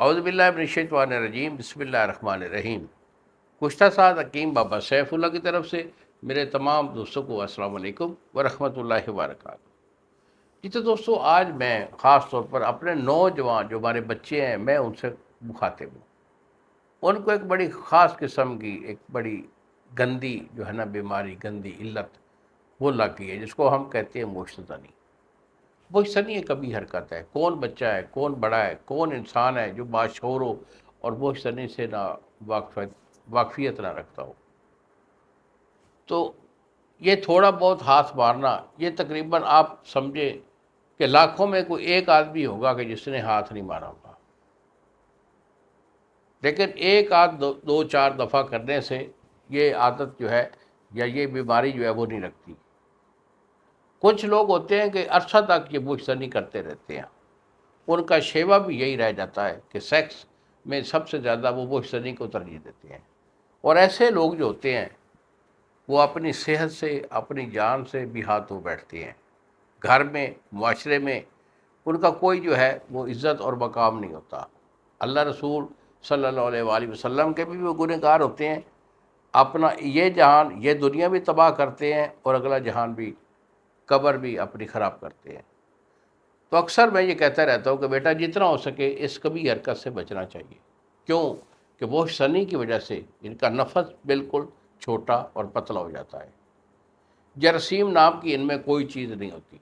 اعوذ باللہ من الشیطان الرجیم، بسم اللہ الرحمن الرحیم۔ گزشتہ ساتھ حکیم بابا سیف اللہ کی طرف سے میرے تمام دوستوں کو السلام علیکم ورحمۃ اللہ وبرکاتہ۔ جی تو دوستوں، آج میں خاص طور پر اپنے نوجوان جو ہمارے بچے ہیں، میں ان سے مخاطب ہوں۔ ان کو ایک بڑی خاص قسم کی ایک بڑی گندی جو ہے نا بیماری، گندی علت وہ لگ گئی ہے، جس کو ہم کہتے ہیں موشتدنی۔ بوجھ ایک کبھی حرکت ہے، کون بچہ ہے، کون بڑا ہے، کون انسان ہے جو باشعور ہو اور بوجھ سے نہ واقفیت نہ رکھتا ہو۔ تو یہ تھوڑا بہت ہاتھ مارنا، یہ تقریباً آپ سمجھے کہ لاکھوں میں کوئی ایک آدمی ہوگا کہ جس نے ہاتھ نہیں مارا ہوگا، لیکن ایک آدھ دو چار دفعہ کرنے سے یہ عادت جو ہے یا یہ بیماری جو ہے وہ نہیں رکھتی۔ کچھ لوگ ہوتے ہیں کہ عرصہ تک یہ بوجھ کرتے رہتے ہیں، ان کا شیوا بھی یہی رہ جاتا ہے کہ سیکس میں سب سے زیادہ وہ بوجھ کو ترجیح دیتے ہیں۔ اور ایسے لوگ جو ہوتے ہیں وہ اپنی صحت سے، اپنی جان سے بھی ہاتھ دھو بیٹھتے ہیں۔ گھر میں، معاشرے میں ان کا کوئی جو ہے وہ عزت اور مقام نہیں ہوتا۔ اللہ رسول صلی اللہ علیہ وآلہ وسلم کے بھی وہ گنہگار ہوتے ہیں، اپنا یہ جہان، یہ دنیا بھی تباہ کرتے ہیں اور اگلا جہان بھی، قبر بھی اپنی خراب کرتے ہیں۔ تو اکثر میں یہ کہتا رہتا ہوں کہ بیٹا جتنا ہو سکے اس کبھی حرکت سے بچنا چاہیے۔ کیوں کہ وہ سنی کی وجہ سے ان کا نفس بالکل چھوٹا اور پتلا ہو جاتا ہے۔ جراثیم نام کی ان میں کوئی چیز نہیں ہوتی،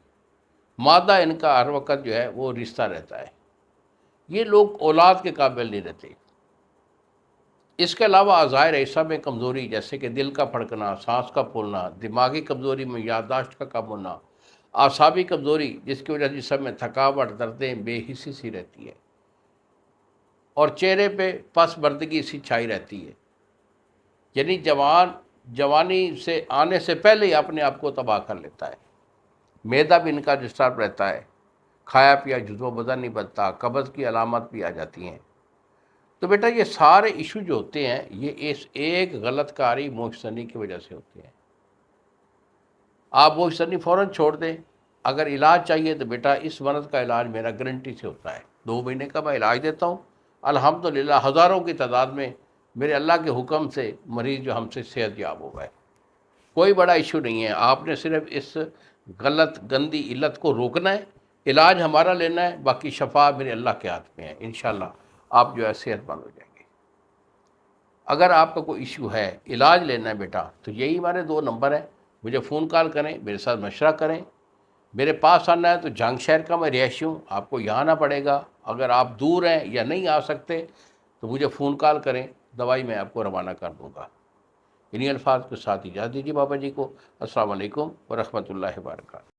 مادہ ان کا ہر وقت جو ہے وہ رشتہ رہتا ہے۔ یہ لوگ اولاد کے قابل نہیں رہتے۔ اس کے علاوہ اعضائے اعصاب میں کمزوری، جیسے کہ دل کا پھڑکنا، سانس کا پھولنا، دماغی کمزوری میں یادداشت کا کم ہونا، اعصابی کمزوری جس کی وجہ سے جسم میں تھکاوٹ، دردیں، بے حسی سی رہتی ہے، اور چہرے پہ پس مردگی سی چھائی رہتی ہے، یعنی جوانی سے آنے سے پہلے ہی اپنے آپ کو تباہ کر لیتا ہے۔ معدہ بھی ان کا ڈسٹرب رہتا ہے، کھایا پیا جزو بدن نہیں بنتا، قبض کی علامت بھی آ جاتی ہیں۔ تو بیٹا یہ سارے ایشو جو ہوتے ہیں یہ اس ایک غلط کاری موشتنی کی وجہ سے ہوتے ہیں۔ آپ موشتنی فوراً چھوڑ دیں۔ اگر علاج چاہیے تو بیٹا اس مرض کا علاج میرا گارنٹی سے ہوتا ہے، 2 مہینے کا میں علاج دیتا ہوں۔ الحمدللہ ہزاروں کی تعداد میں میرے اللہ کے حکم سے مریض جو ہم سے صحت یاب ہو گئے۔ کوئی بڑا ایشو نہیں ہے، آپ نے صرف اس غلط گندی علت کو روکنا ہے، علاج ہمارا لینا ہے، باقی شفا میرے اللہ کے ہاتھ میں ہے۔ انشاءاللہ آپ جو ہے صحت مند ہو جائیں گے۔ اگر آپ کا کوئی ایشو ہے، علاج لینا ہے بیٹا، تو یہی ہمارے 2 نمبر ہیں، مجھے فون کال کریں، میرے ساتھ مشورہ کریں۔ میرے پاس آنا ہے تو جھنگ شہر کا میں رہائشی ہوں، آپ کو یہاں آنا پڑے گا۔ اگر آپ دور ہیں یا نہیں آ سکتے تو مجھے فون کال کریں، دوائی میں آپ کو روانہ کر دوں گا۔ انہی الفاظ کے ساتھ اجازت دیجیے بابا جی کو۔ السلام علیکم ورحمۃ اللہ وبرکاتہ۔